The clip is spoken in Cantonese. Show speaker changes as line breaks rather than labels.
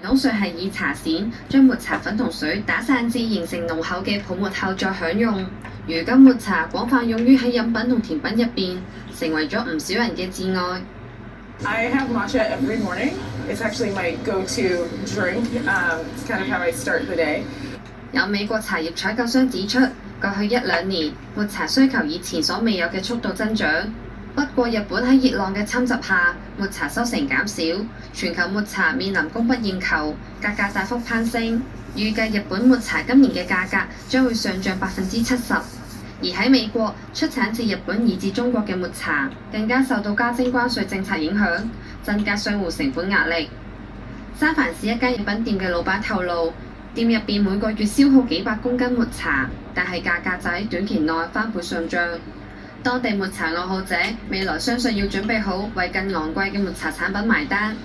桶水係以茶筅將抹茶粉同水打散至形成濃厚嘅泡沫後再享用。如今抹茶廣泛用於喺飲品同甜品入邊，成為咗唔少人嘅摯愛。
I have matcha every morning. It's actually my go-to drink. It's kind of how I start the day.
有美國茶葉採購商指出，過去1-2年抹茶需求以前所未有嘅速度增長。不過日本喺熱浪嘅侵襲下，抹茶收成減少，全球抹茶面臨供不應求，價格大幅攀升。預計日本抹茶今年嘅價格將會上漲70%。而喺美國，出產自日本以至中國嘅抹茶更加受到加徵關稅政策影響，增加商戶成本壓力。三藩市一間飲品店嘅老闆透露，店入邊每個月消耗幾百公斤抹茶，但係價格就喺短期內翻倍上漲。當地抹茶愛好者未來相信要準備好為更昂貴嘅抹茶產品埋單。